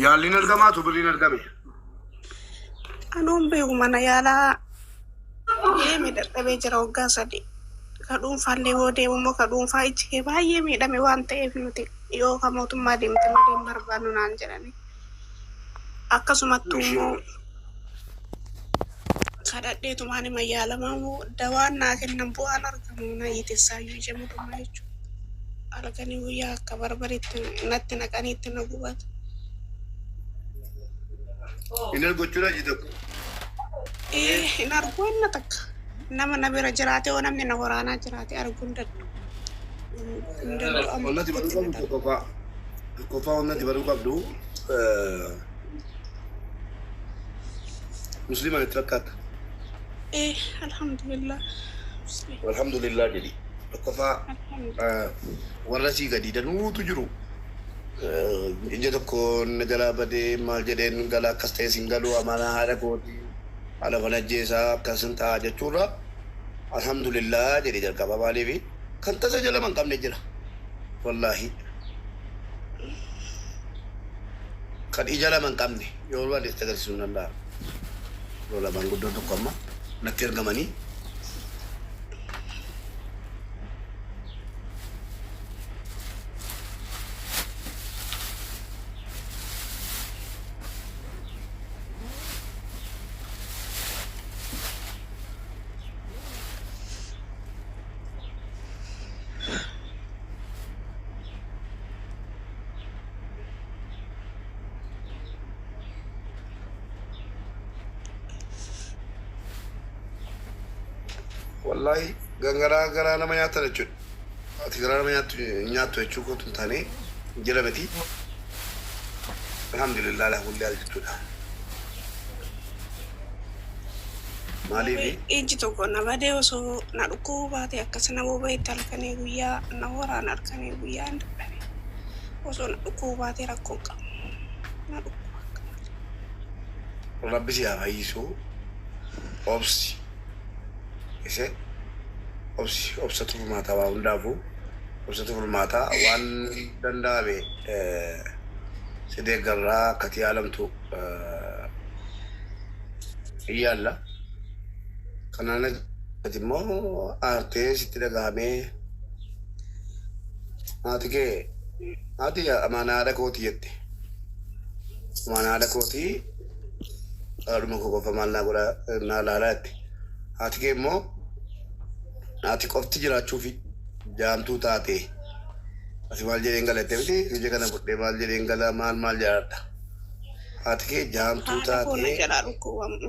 Yaalliin argamaa tubiriin argame. Anuun beeku mana yaalaa miidhagdhabee jira waggaa 3. Ka dhuunfaallee yoo deemu immoo ka dhuunfaa ichi kee baay'ee miidhame waan ta'eef nuti yoo ka mootummaa deemte malee hin barbaannu naan jedhani. Akkasumattuu immoo kadhadheetumaan hima yaalamaa dawaan naa kennan bu'aan argamu na yiitessaayyuu ija mootummaa jechuudha. Halkanii guyyaa akka barbaritti natti naqaniitti na gubata. Inni gochuudha jedhamu. Hin arguun na takka. Nama na bira jiraate oo namni na waraanaa jiraate arguun daddu. Onnati baruu qabdu qofaa onnati baruu qabdu muslima itti fakkaata. Alhamdulillah. Alhamdulillah jadi. Qofaa warra sii gadi danuutu jiru. Ija tokko jalaa badee maal jedheen galaa akkas ta'e siin galuu amaanaa haadha kooti. Ala fanajjeesaa akkasin ta'a jechuudha. Alhamdulillah jedhee jalqaba maaliifi kan tasa jala man qabne jira. Wallaahi. Kan ija lama hin qabne yoo waan itti agarsiisuu danda'a. Yoo lamaan guddoo tokko amma natti ergamanii. Wallahi gara nama nyaata jechuudha. Ati gara nama nyaattu jechuun kootu hin taane jira miti. Alhamdulillah ala kulli haal jechuudha. Maaliifi? Iji tokko na badee osoo na dhukkubuu baate akkasuma booba'eetti halkanii guyyaa na waraana halkanii guyyaa hin dadhabe. Osoo na dhukkubuu baate rakkoo qabu. Na dhukkuba akka malee. Rabbi si haa fayyisu. Obsi. Ise obsatu furmaataa waa hundaafu obsatu furmaataa waan danda'ame si deeggarraa akkati yaalamtu iyyaalla. Kanaan ati immoo aartee sitti dhaga'amee ati amaanaa haadha kooti jette. Amaanaa haadha kootii haadhuma koo qofa maal naa godha naa laalaa jette. Ati kee immoo ati qofti jiraachuufi jaamtuu taate ati maal jedheen galatte miti ija kana budhee maal jedheen gala maal jedhadha. Ati kee jaamtuu taate.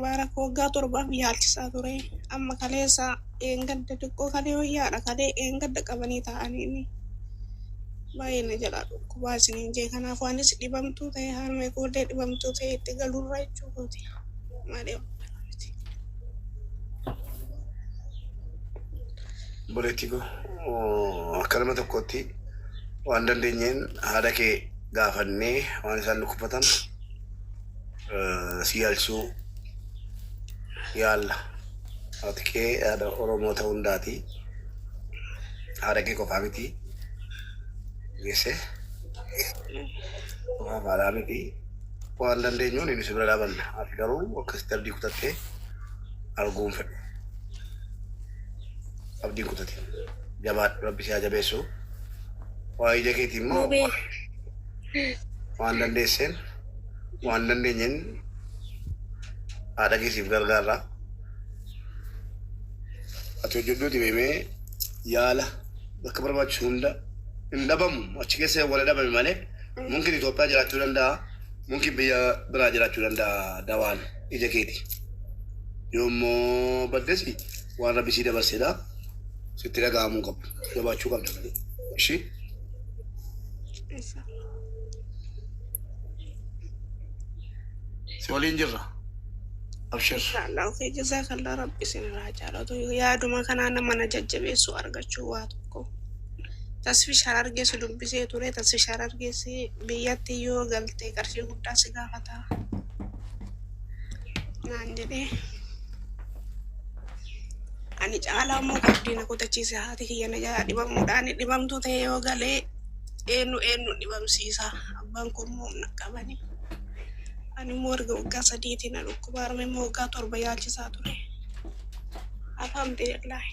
Bara waggaa 7 yaalchisaa ture. Amma kaleessa eengadda xiqqoo kalee wayyaadha kalee eengadda qabanii ta'anii baay'ee na jalaa dhukkubaa isiniin jee kanaaf waan isi dhibamtuu ta'e harmee ijoollee dhibamtuu ta'e itti galurra jechuukooti. Malee Boleetiko akka nama tokkotti waan dandeenyeen haadha kee gaafannee waan isaan dhukkubatan si yaalchisuu yaalla. Haati kee haadha Oromoo ta'uu hundaati. Haadha kee qofaa miti. Geesse qofaa haadhaa miti. Waan dandeenyuun inni si bira dhaabanna. Ati garuu akkasitti abdii kutattee arguun fedhu. Abdiin kutate jabaadhu rabbi si haa jabeessu. Waa ija keetii immoo waan dandeesseen waan dandeenyeen haadha keessiif gargaarra. Ati hojjedhuuti beemee yaala bakka barbaachisu hunda hin dhabamu. Achi keessa wala dhabame malee mungkin Itoophiyaa jiraachuu danda'a. Mungkin biyya biraa jiraachuu danda'a dawaan ija keeti. Yoommoo baddesi waan rabbi si dabarsedha. Sitti dhaga'amuu qabu. Jabaachuu qabda malee. Ishii? Si waliin jirra. Abshir. Inshallah okay jazakallah rabbi sinirraa jaalatu yaaduma kanaa nama na jajjabeessu argachuu waa tokko. Tasfi sharargeessu dubbisee ture tasfi sharargeessi biyyatti yoo galtee qarshii guddaa si gaafata. Naan jedhee ani caalaa immoo qabdiina kutachiise haati kiyya na jala dhibamuudhaan dhibamtuu ta'e yoo galee eenyu dhibamsiisa abbaan kun humna qabani. Ani morga waggaa sadiitiin na dhukkubaarame immoo waggaa torba yaalchisaa ture. Alhamdulillah.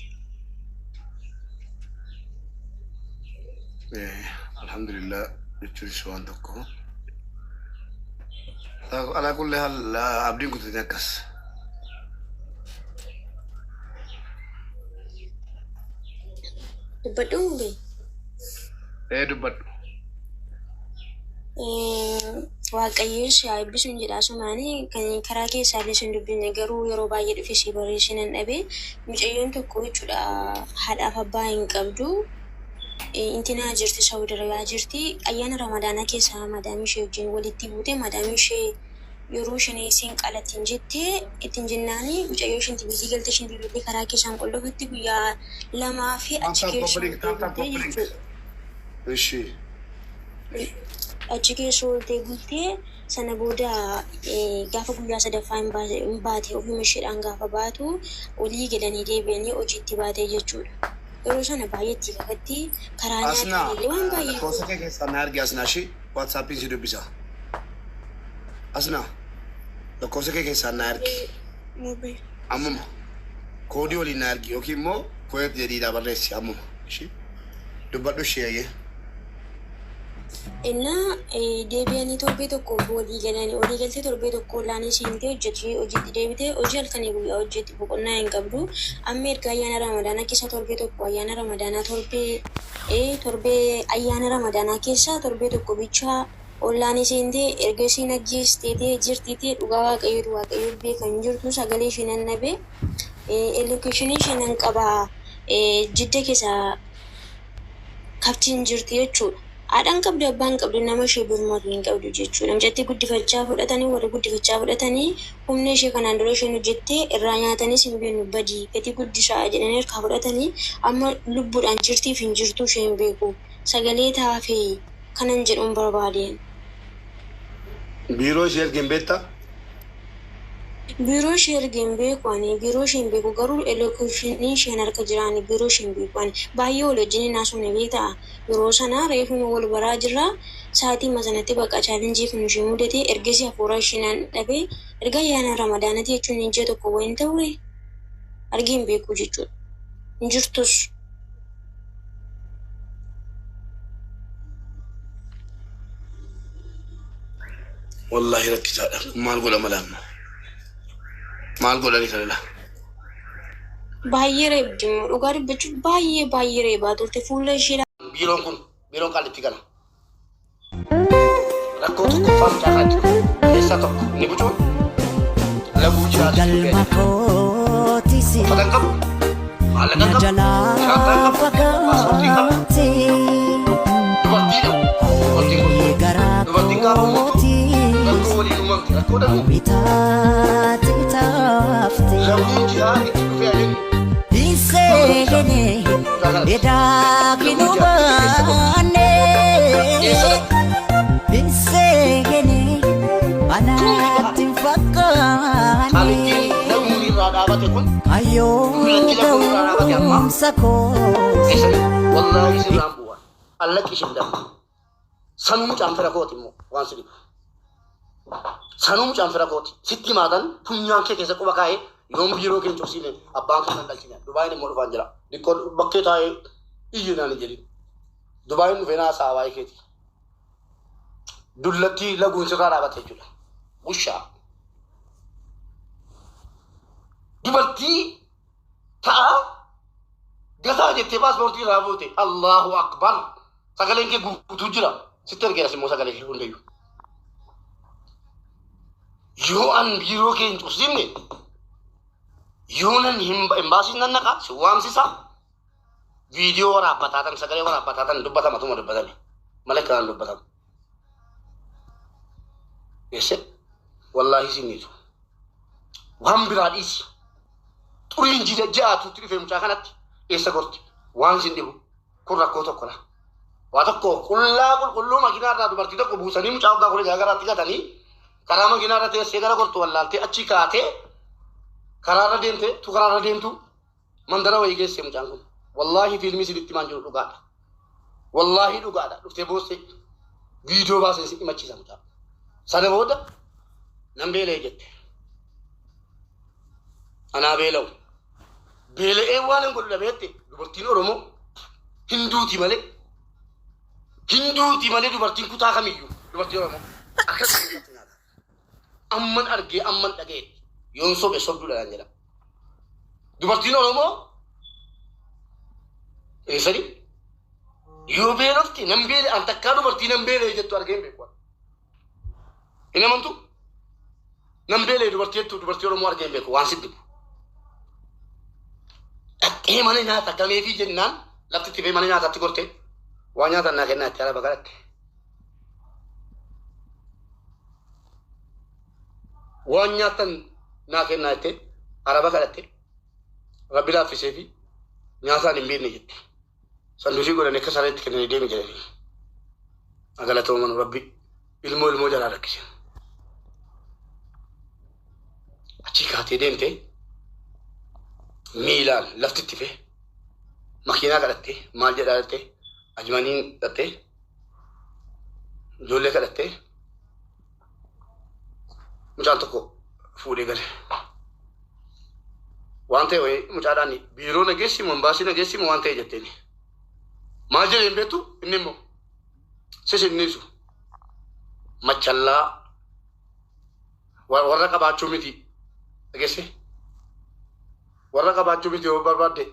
Alhamdulillah jechuun waan tokko. Alaa kullee haala abdiin kutuutiin akkas. Dubbadhuun bee. Dubbadhu. Waaqayyoon si haa eebbisuun jedhaa sumaanii kan karaa keessaa illee sin dubbifne garuu yeroo baay'ee dhufe si barreessinan dhabe mucayyoon tokko jechuudha haadhaaf abbaa hin qabdu intinaa jirti Saawudi Arabiyaa jirti ayyaana ramadaanaa keessaa madaamii ishee wajjin walitti buute madaamii ishee yeroo isheen isiin qalattiin jettee ittiin jennaanii mucayyoo isheenti biyyi galte ishein bibillee karaa keessaan qollofutti guyyaa lamaa fi achi Ishi. Achi keessa ooltee bultee sana booda gaafa guyyaa sadaffaa hin baate ofuma isheedhaan gaafa baatu olii galanii deebi'anii hojiitti baatee jechuudha. Yeroo sana baay'eetti kakatti karaa nyaatanii waan baay'ee. Lakkoofsa kee keessaa na argi Asnaa ishee waatsaappiin si dubbisa. Asnaa lakkoofsa kee keessaa na argi. Ammuma koodii waliin na argi yookiin immoo Kuwait jedhiidhaa barreessi ammuma ishee dubbadhu ishee ayyee. Innaa deebi'anii torbee tokko olii galtee torbee tokko olaanii siintee hojiitti deebitee hojii halkanii guyyaa hojjetti boqonnaa hin qabdu. Amma erga ayyaana ramadaanaa keessa torbee tokko ayyaana ramadaanaa torbee ayyaana ramadaanaa keessa torbee tokko bichaa olaanii siintee erga isiin ajjeesteetee jirtiitee dhugaa waaqayyoo beekan jirtu sagalee ishee nannabe elokeeshinii ishee nan qabaa jidda keessa kabtiin jirti jechuudha. Haadhaan qabdu abbaan qabdu nama ishee birmatu hin qabdu jechuudha. Namjatti guddifachaa fudhatanii warri guddifachaa fudhatanii humna ishee kanaan dura isheen hojjettee irraa nyaatanis hin beeknu badii gatii guddisaa jedhanii harkaa fudhatanii amma lubbuudhaan jirtiif hin jirtu ishee hin beeku. Sagalee taafee kanan jedhuun barbaadeen. Biiroo ishee ergeen beektaa? Biiroo ishee ergeen beeku ani biiroo ishee hin beeku garuu elokeeshinii isheen harka jiraani biiroo ishee hin beeku ani baay'ee wal wajjin naasofne beektaa yeroo sana reefuma wal baraa jirra sa'aatii masanatti bakka chaalenjii kun ishee mudate ergasii hafuura isheen dhabee erga ayyaana ramadaanati jechuun hin jee tokko wayin ta'ure argee hin beeku jechuudha hin jirtus. Wallahi rakkisaadha maal godha malaamna. Maal godhanii kanadha? Baay'ee reebdi dhugaa dubbachuun baay'ee reebaa turte fuula ishee. Biiroon kun biiroon qaalitti gala. Rakkoo tokko faamcaa jiru keessaa tokko ni bucuun laguu jiraatu. Fatan qabu maallaqa qabu shaataan qabu paaspoortii qabu dubartiidha dubartiin gaafa uummatu rakkoo waliin uumamti rakkoo dhabu. Laguun jiraa itti dhufee adeemu. Laguun irraa dhaabate kun dullatti laguun irraa dhaabate amma wallaahi sirraan bu'an allaqi isheen dabba sanuu caanfira kooti immoo waan si dhibu sanuu caanfira kooti sitti himaatan funyaan kee keessa quba kaa'ee yoom biiroo keenya cufsiine abbaan kan dhalchine Dubaayin immoo dhufaan jira dhiqqoo bakkee taa'ee iyyinaan hin jedhin Dubaayin dhufee naasaa waa'ee keeti dullatti laguun sirraa dhaabate jechuudha bushaa dubartii ta'a gataa jettee paaspoortii irraa buute Allahu akbar sagaleen kee guutuu jira sitti ergeeras immoo sagalee kee hundayyuu yoo an biiroo keenya cufsiifne Yunan embassy nan naqa si waamsisa video waraabataatan sagalee waraabataatan dubbatama dubbatame malakaan dubbatama ese wallahi sinitu waan biraa dhiisi xuriin jide jaatu tirifee mucaa kanatti eessa gorti waan sin dhibu kun rakkoo tokko la waa tokko qulluu makiinaa irraa dubartii tokko buusanii mucaa waggaa kudha jaagaraatti gatanii karaa makiinaa irra teessee gara gortu wallaaltee achi kaatee karaarra deemte tu karaarra deemtu mandara wayii geesse mucaan kun wallahi fiilmii siditti maan jiru dhugaadha wallahi dhugaadha dhuftee boosse viidiyoo baasee si himachiisa mucaa sana booda نمبيلي جت أنا بيلو بيل إيوان نقول لبيتي دبرتين أرومو هندو تيمالي دبرتين كوتا خميجو دبرتين أرومو أكثر أمن أرجع أمن أجيء يونسو بسوب دولا نجلا دبرتين أرومو إيه سري يو بيلوفتي نمبيلي أنت كانوا دبرتين نمبيلي جت أرجع بيكوا إنما أنتو نمبيلي دبرتين أرومو أرجع بيكوا وانسيد إيه ماني ناتا كمي في جنان لفت تبي ماني ناتا تقولتي وانيا تنا كنا ترى بقولت وانيا تنا كنا تي أربعة بقولت ربي لا في سيفي ناسا نمبير نجت سندوشي قولنا كسرت كنا نديم جري أقول من ربي ilmu جرا ركشة أشي كاتي ديمتي ميلان لفتت فيه مكينة كرتة مال جدارته أجمانين كرتة جولة كرتة مجانتكو فوري كله وانته وين مجاراني بيرو نجسي منباسي نجسي موانته جتني مال جل بيتو إنمو سيسنيسو مچلا ورا كباچو ميتي نجسي warra qabaachuu miti yoo barbaadde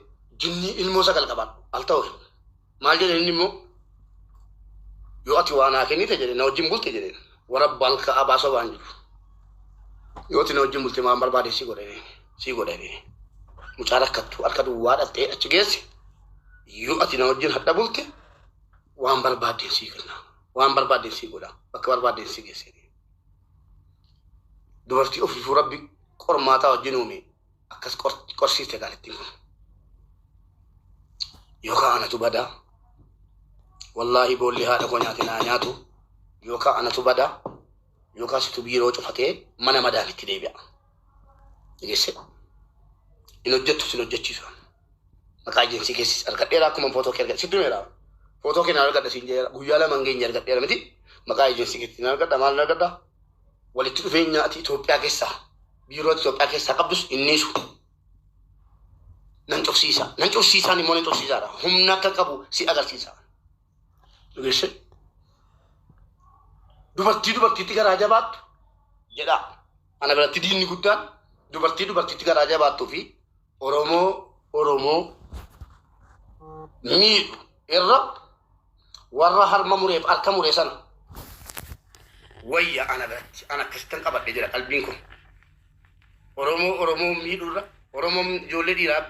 jinni ilmoo sagal qaban al ta'u maal jedhe inni immoo yoo ati waan haa kennite jedhe na wajjin bulte jedhe warra balka abaasa waan jiru yoo ati na wajjin bulte maan barbaade si godhe mucaa rakkattu harka duwwaa dhattee achi geesse yoo ati na wajjin hadha bulte waan barbaadde si kenna waan barbaadde si godha bakka barbaadde si geesse dubartii ofii rabbi qormaataa wajjin uume akkas qorsiiste gaalittiin kun yookaan anatu badaa wallaahi boolli haadha koo nyaate naa nyaatu yookaan anatu badaa yookaan situ biiroo cufatee mana madaamitti deebi'a dhiyeesse in hojjettu sin hojjechiisu maqaa ejensii keessis argadheera akkuma footoo kee argadhe sitti meera footoo kee na argadha siin jeera guyyaa lama hangeenya argadheera miti maqaa ejensii keessi na argadha maal argadha walitti dhufeenya ati Itoophiyaa keessaa biiroo Itoophiyaa keessaa qabdus innisu nan cufsiisaa ni moone cufsiisaadha humna akka qabu si agarsiisa dhugeesse dubartiitti garaa jabaattu jedha ana biratti diinni guddaan dubartiitti garaa jabaattuu fi Oromoo miidhu irra warra harma mureef harka muree sana wayya ana biratti ana akkasitti qabadhe jira qalbiin kun Oromoo miidhurra Oromoo ijoollee dhiiraa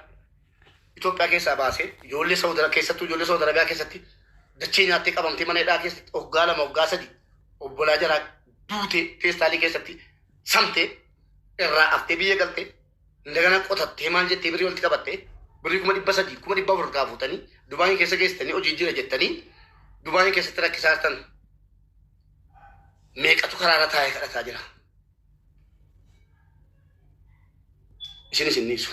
Itoophiyaa keessaa baasee ijoollee Saawudara keessattuu ijoollee Saawudara keessatti dachee nyaattee qabamtee mana hidhaa keessatti waggaa 2 waggaa 3 obbolaa jaraa duutee feestaalii keessatti samtee irraa haftee biyya galtee indagana qotattee maal jettee birrii walitti qabattee birrii 300 400 gaafatanii Dubaayii keessa geessitanii hojii jira jettanii Dubaayii keessatti rakkisaa jirtan meeqatu karaarra taa'ee kadhataa jira. isinis innisu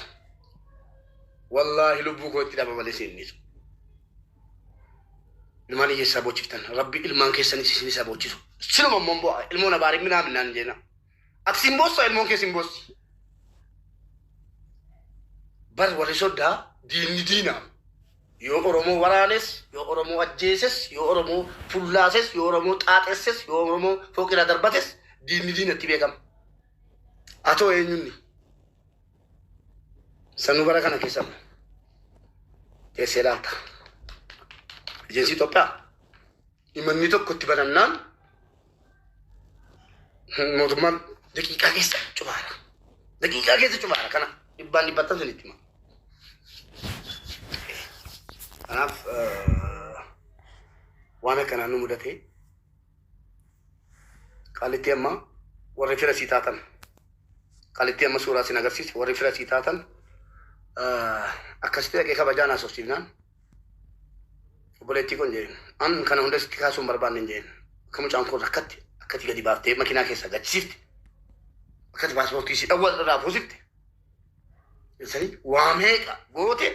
wallahi lubbuu koo itti dhaba malee innisu ilmaan iyyeessaa bochiftan rabbi ilmaan keessanis isinis bochisu sinuma mombo ilmoon abaarii minaan naan jeena ati simbosso ilmoon kee simbossi bar warri soddaa diina yoo Oromoo waraanes yoo Oromoo ajjeeses yoo Oromoo fullaases yoo Oromoo xaaxesses yoo Oromoo fooqira darbates diinatti beekama atoo eenyunni sanu bara kana keessa teessee laata ejensii Itoophiyaa imanni tokko itti banannaan mootummaan daqiiqaa keessa cufaara kana dhibbaan sanitti hima kanaaf waan akkanaa nu mudate qaalitti amma warri fira sii taatan qaalitti amma suuraa sin agarsiise warri fira sii taatan akkasitti dhaqee kabajaan haasofsiifnaan obboleettii kun jeen an kana hunda sitti kaasuun barbaanne jeen akka mucaan kun akkatti gadi baaftee makiinaa keessa gachisiifte akkatti paaspoortii si dhawwa irraa fuusifte isanii waa meeqa goote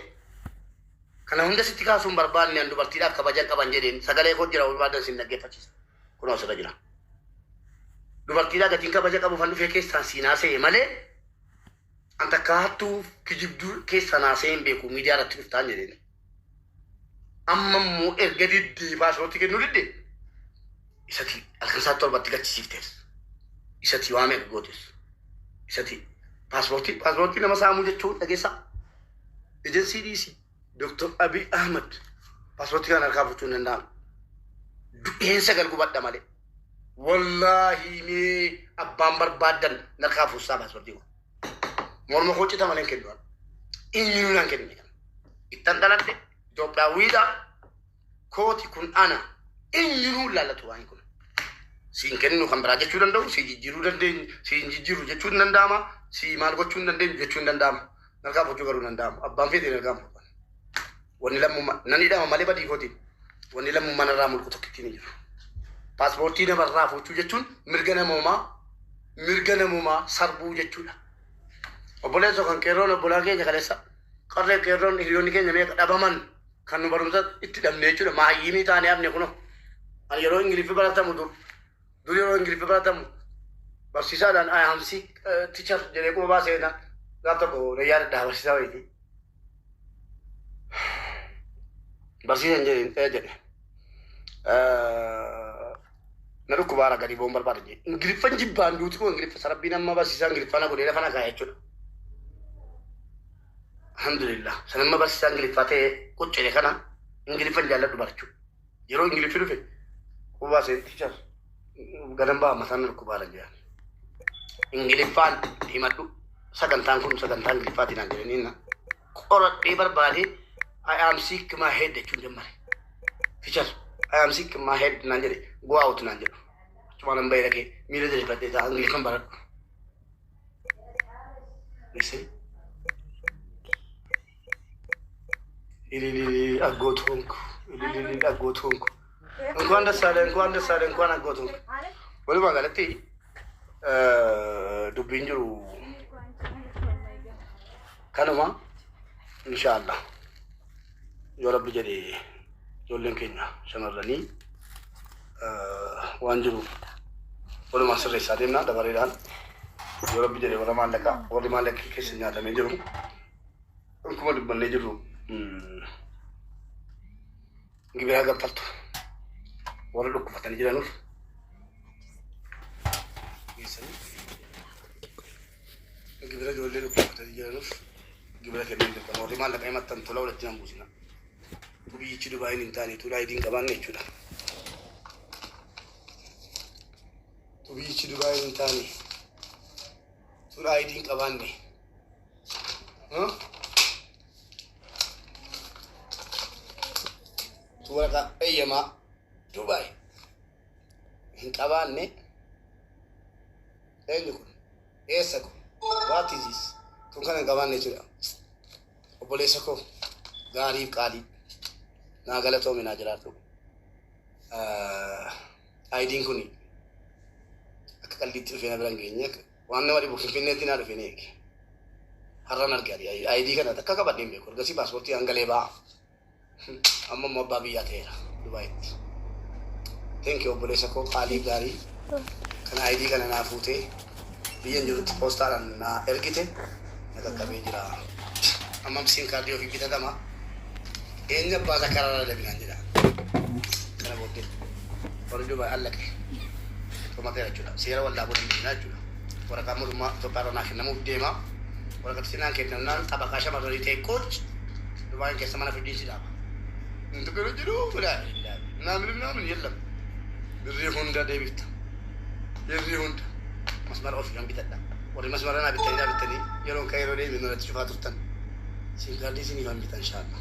kana hunda sitti kaasuun barbaanne an dubartiidhaaf kabajaa qaban jedheen sagalee koo jira barbaadan sin dhaggeeffachisa kunoo asirra jira dubartiidhaa gatiin kabaja qabu fan dhufee keessaan siinaa se'e malee anta kaattuu kijibduu keessa naasee hin beeku miidiyaa irratti dhuftaan jedheen. Amma immoo erga diddii paaspoortii kennuu didde isati halkansaa torbatti gachisiiftees isati waamee gootes isati paaspoortii nama saamuu jechuun dhageessaa ejensii dhiisi Dr. Abiy Ahmed paaspoortii kana harkaa fudhachuu hin danda'amu. Du'eensa galgubadha malee wallaahi mee abbaan barbaadan harkaa fuusaa paaspoortii kun. Morma koo cita malee kennu eenyuun naan kenne ittan dhaladhe Itoophiyaawwiidha kooti kun ana eenyuun laallatu waan kun siin kennu kan biraa jechuu danda'u si jijjiiruu dandeenyu si jijjiiruu jechuu hin danda'ama si maal gochuu hin dandeenyu jechuu hin danda'ama narkaa fudhachuu garuu danda'ama abbaan fedhe narkaa fudhan wanni lammummaa nan hidhama malee badii kootiin wanni lammummaa narraa mulqu tokkittiin hin jiru paaspoortii namarraa fudhachuu jechuun mirga namummaa sarbuu jechuudha. Obboleessa kan qeerroon obbolaa keenya kaleessa qarree qeerroon hiriyoonni keenya meeqa dhabaman kan nu barumsa itti dhabne jechuudha maayyimii taanee hafne kuno ani yeroo ingiliffi baratamu dur yeroo ingiliffi baratamu barsiisaadhaan ayamsi tichar jedhee quba baaseenaa gaaf tokko rayyaa dadhaa barsiisaa wayitii barsiisan jedhe na dhukkubaara gadi boon barbaada jedhe ingiliffan jibbaan duuti koo ingiliffa sarabbiin amma barsiisaa ingiliffana godhee lafa nagaa jechuudha. Alhamdulillah sanamma barsiisaa ingiliffaa ta'ee quccee kana ingiliffan jaalladhu barachuu yeroo ingiliffi dhufe quba baasee tichar gadan ba'a mataan dhukkubaara jedhan ingiliffaan himadhu sagantaan kun sagantaa ingiliffaatiin aan jedhaniina qoradhee barbaadee I am sick my head jechuun jammare tichar I am sick my head naan jedhe go out naan jedhu cuma nan bayra kee miila jalfadhee ta'a ingiliffan baradhu listen ilili agotonku እንኳን ደስ አለ እንኳን አጎtonku walumaa galatti dubbiin jiru kanuma inshaallah yoo rabbi jedhe ijoolleen keenya shamarranii waan jiru walumaa sirreessaa deemna dabareedhaan yoo rabbi jedhe warri maallaqa keessa nyaatamee jiru akkuma dubbannee jiru gibira gabbaltu warra dhukkufatanii jiranuuf gibira ijoollee dhukkufatanii jiranuuf gibira kenneen dirqama warri maallaqa himattan tola walitti nan buusina tu biyyichi Dubaayin hin taane tu laayidiin qabaanne jechuudha tu biyyichi Dubaayin hin taane tu laayidiin qabaanne warqa eeyyamaa Dubaay hin qabaanne eenyu kun eessa kun what is this kun kana hin qabaanne jechuudha obboleessa koo gaariif qaalii naa galatoome naa jiraadhu aayidiin kun akka qalliitti dhufee na bira hin geenye waan nama dhibu finfinneetti naa dhufee ni eege har'an arge aayidii kana takka qabadhee hin beeku ergasii paaspoortii hangalee ba'a amma immoo abbaa biyyaa ta'eera Dubaayitti. Thank you obboleessa koo qaalii gaarii kana aayidii kana naa fuutee biyyan jirutti poostaadhaan naa ergite na qaqqabee jira. Amma siim kaardii ofii bitatama eenyu abbaa zakaraarra dabinaan jedha. Kana booddee warri Dubaay allaqe xumateera jechuudha. Seera waldaa godhan biyyaa jechuudha. Waraqaa mootummaa Itoophiyaa naa kennamuuf deema. Waraqaa sinaan kennamnaan xabaqaa shamarranii ta'e kooch Dubaayin keessa mana fiddiinsi dhaaba. Untuk kerja dulu, sudah. Namun yelam. Beri Honda David. Beri Honda. Masmar ofis yang kita dah. Orang masmar nak bitan ni. Yang Cairo ni minum roti coklat tutan. Singkat di sini kami bitan insyaAllah.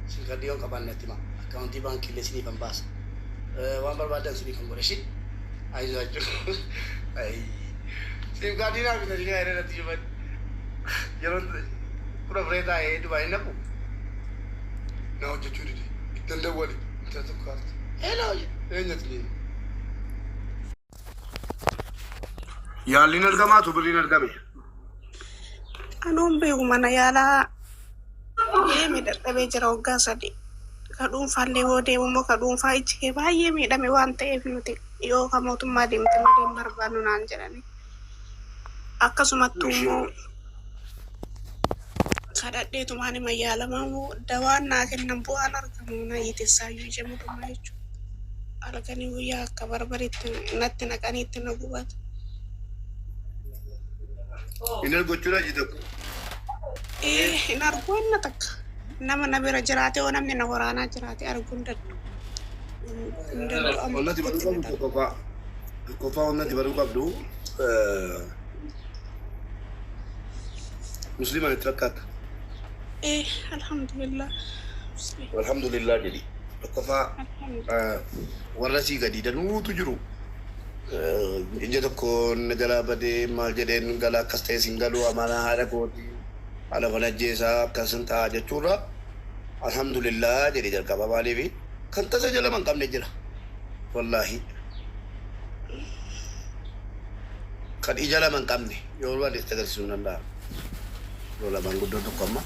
Singkat dia orang kapan nanti mak. Akaun di bank kile sini pembas. Wan berbadan sini kamu beresit. Ayo aja. Ay. Singkat di nak bitan sini ada nanti cuma. Yang kurang berita itu banyak nak. Now jechuri itanda wali itanda kart hello enyatni yaalin argama tu birin argame anon be mana yala yemi dadhabe jira waggaa sadi kadhuun faallee woo deemu kadhuun faa ichi kee baay'ee miidhame waan ta'eef nuti yoo ka mootummaa deemte malee hin barbaannu naan jedhani. Akkasumattuu immoo kadhadheetumaan hima yaalamaa dawaan naa kennan bu'aan argamu na hiitessaayyuu ija mootummaa jechuudha. Halkanii guyyaa akka barbaritti natti naqanii itti na gubata. Hin argochuudha jitu. Hin argu wanna takka. Nama na bira jiraate oo namni na waraanaa jiraate arguun daddu. Onnati baruu qabdu qofaa onnati baruu qabdu musliima itti fakkaata. Alhamdulillah. Alhamdulillah jadi qofaa warra sii gadi danuutu jiru. Ija tokko galaa badee maal jedheen galaa akkas ta'e siin galuu amaanaa haadha kooti haala falajjeesaa akkasin ta'a jechuudha. Alhamdulillah jedhee jalqaba maaliifi kan tasa jala man qabne jira. Wallahi kan ija lama hin qabne yoo barbaade itti agarsiisuu hin danda'a. Yoo lamaan guddoo tokko amma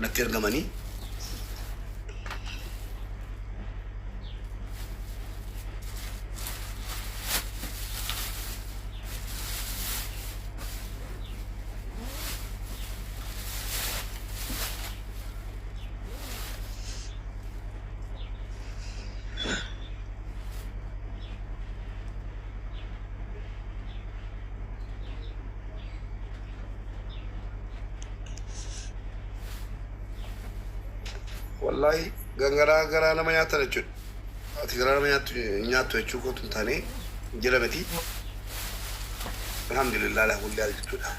natti ergamanii wallahi gara nama nyaata jechuudha. Ati gara nama nyaattu jechuu kootu hin taane jala miti. Alhamdulillah la kulli jechuudha.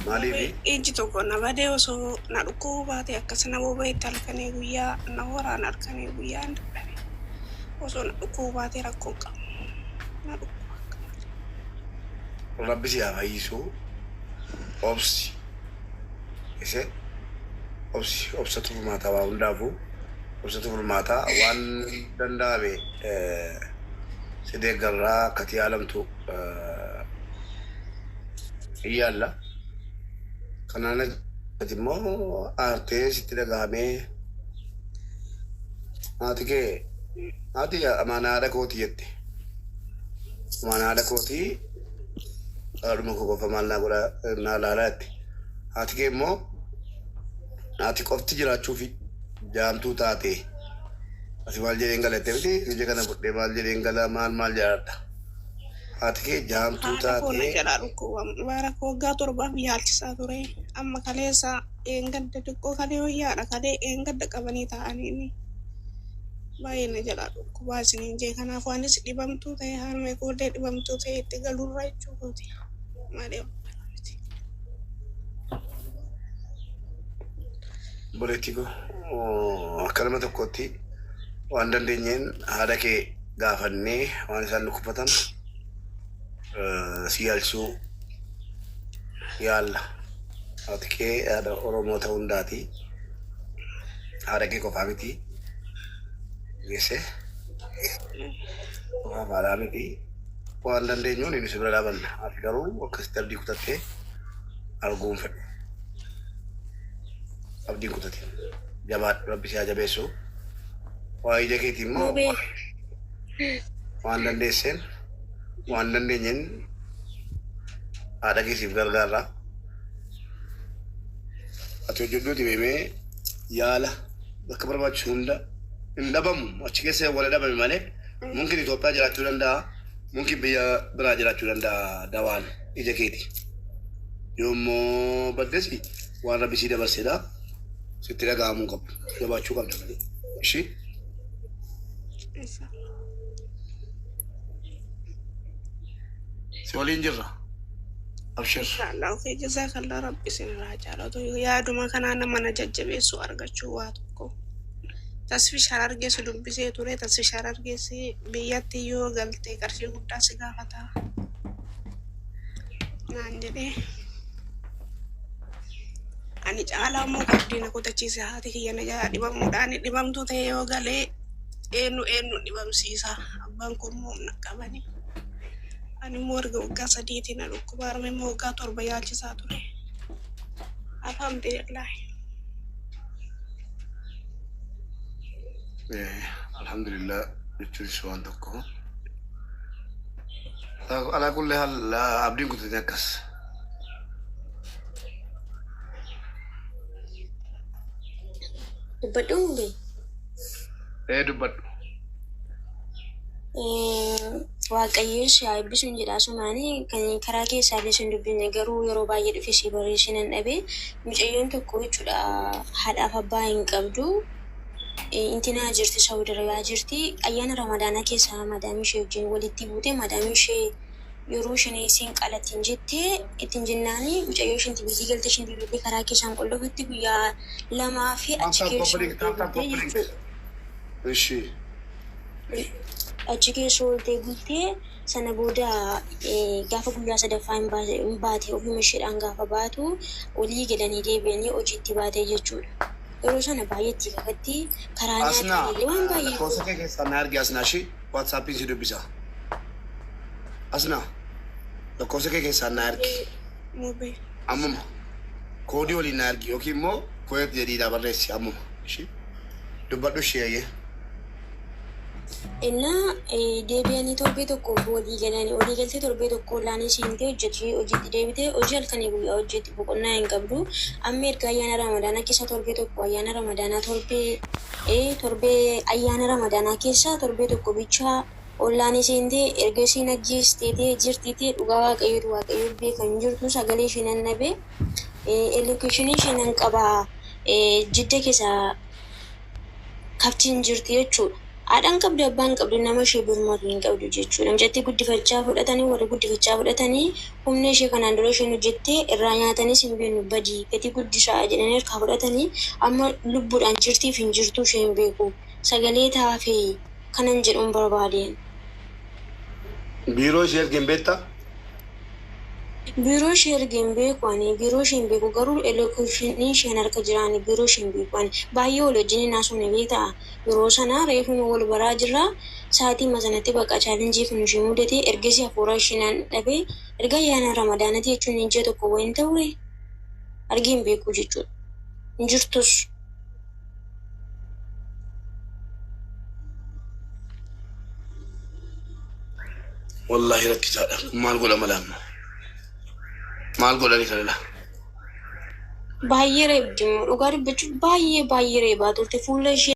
Maaliifi iji tokko na badee osoo na dhukkubuu baate akkasuma booba'eetti halkanii guyyaa na waraana halkanii guyyaa hin dadhabe. Osoo na dhukkubuu baate rakkoon qabu. Na dhukkuba akka malee. Rabbi si haa fayyisuu obsi. Ise obsatu furmaata waa hundaafu obsatu furmaata waan danda'ame si deeggarraa akkati yaalamtu iyyaalla. Kanaan ati immoo aartee sitti dhagahamee ati amaanaa haadha kooti jette. Amaanaa haadha kootii haadhuma koo qofa maal naa godha naa laalaa jette. Ati kee immoo ati qofti jiraachuufi jaamtuu taate ati maal jedheen galatte miti ija kana fudhee maal jedheen gala maal jedhadha. Ati kee jaamtuu taate bara waggaa torbaaf yaalchisaa ture. Amma kaleessa eengadda xiqqoo kalee wayyaadha kalee eengadda qabanii ta'anii baay'ee na jalaa dhukkubaa isiniin jee kanaaf waanis dhibamtuu ta'e harmee koollee dhibamtuu ta'e itti galuurra jechuu kooti malee boleetiko akka nama tokkotti waan dandeenyeen haadha kee gaafannee waan isaan dhukkubatan si yaalchisuu yaalla. Haati kee haadha Oromoo ta'uu hundaati. Haadha kee qofaa miti geesse qofaa haadhaa miti waan dandeenyuun inni si bira dhaabanna. Ati garuu akkasitti abdii kutattee arguun fedhu. Abdiin kutate jabaadhu rabbi si haa jabeessu. Waa ija keetii immoo waan dandeesseen waan dandeenyeen haadha keessiif gargaarra. Ati hojjedhuuti beemee yaala bakka barbaachisu hunda hin dhabamu. Achi keessa wal dhabame malee mungkin Itoophiyaa jiraachuu danda'a, mungkin biyya biraa jiraachuu danda'a dawaan ija keeti. Yoommoo baddesi waan rabbi si dabarsedha. Sitti dhaga'amuu qabu, jabaachuu qabda malee. Ishii si waliin jirra. Abshir. Inshallah okay jazakallah rabbi sinirraa jaalatu yaaduma kanaan nama na jajjabeessu argachuu waa tokko. Tasfish harargeessu dubbisee ture tasfish harargeessi biyyatti yoo galtee qarshii guddaa si gaafata naan jedhee ani caalaa immoo qabdiina kutachiise haati kiyya na jala dhibamuudhaan dhibamtuu ta'e yoo galee eenyu dhibamsiisa abbaan kun humna qabani. Ani immoo erga waggaa sadiitiin na dhukkuba harmee immoo waggaa torba yaalchisaa ture. Alhamdulillah. alhamdulillah jechuun waan tokko ala kulli haal abdiin kutatee akkas dubbadhu mube dubbadhu waaqayyo si haa eebbisu hin jedhaa sumaanii kan karaa keessaallee sin dubbine garuu yeroo baay'ee dhufe si barreessinan dhabe mucayyoon tokko jechuudha haadhaaf abbaa hin qabdu intinaa jirti Saawud Arabiyaa jirti ayyaana ramadaanaa keessa madaamii ishee wajjin walitti buute madaamii ishee yeroo isheen isiin qalattiin jettee ittiin jennaanii mucayyoo isheen biyyi galte isheen biyyi karaa keessaan qollofutti guyyaa lamaa fi achi keessa bultee jechuudha. Ishi. Achi keessa oltee bultee sana booda gaafa guyyaa sadaffaa hin baate ofuma isheedhaan gaafa baatu olii galanii deebi'anii hojiitti baatee jechuudha. Yeroo sana baay'eetti kakatti karaa nyaatanii waan baay'ee. Lakkoofsa kee keessaa na argi Asnaa ishee waatsaappiin si dubbisa. Asnaa lakkoofsa kee keessaa na argi. Ammuma koodii waliin na argi yookiin immoo koyeet jedhiidhaa barreessi ammuma ishee dubbadhu ishee ayyee. Innaa deebi'anii torbee tokko walii galtee torbee tokko laanii siintee hojiitti deebitee hojii halkanii guyyaa hojjetti boqonnaa hin qabdu. Amma erga ayyaana ramadaanaa keessa torbee tokko ayyaana ramadaanaa torbee ayyaana ramadaanaa keessa torbee tokko bichaa ollaanii siintee erga isiin ajjeesteetee jirtitee dhugaa waaqayyoo beekan jirtu sagalee ishee nan nabe elokeeshinii ishee nan qabaa jidda keessa kabtiin jirti jechuudha. Haadhaan qabdu abbaan qabdu nama ishee birmatu hin qabdu jechuudha. Namjatti guddifachaa fudhatanii warri guddifachaa fudhatanii humna ishee kanaan dura isheen hojjettee irraa nyaatanis hin beeknu badii gatii guddisaa jedhanii harkaa fudhatanii amma lubbuudhaan jirtiif hin jirtu ishee hin beeku. Sagalee taafee kanan jedhuun barbaadeen. Biiroo ishee ergeen beektaa? Biiroo ishee ergeen beeku ani biiroo ishee hin beeku garuu elokeeshinii isheen harka jiraani biiroo ishee hin beeku ani baay'ee wal wajjin naasofne beektaa yeroo sana reefuma wal baraa jirra sa'aatii masanatti bakka chaalenjii kun ishee mudate ergasii hafuura isheenaan dhabee erga ayyaana ramadaanati jechuun ji'a tokko wayin ta'ure argee hin beeku jechuudha hin jirtus. Wallaahi rakkisaadha maal godha malaamna. Maal godhani kanadha? Baay'ee reebdi dhugaa dubbachuun baay'ee reebaa turte fuula ishee.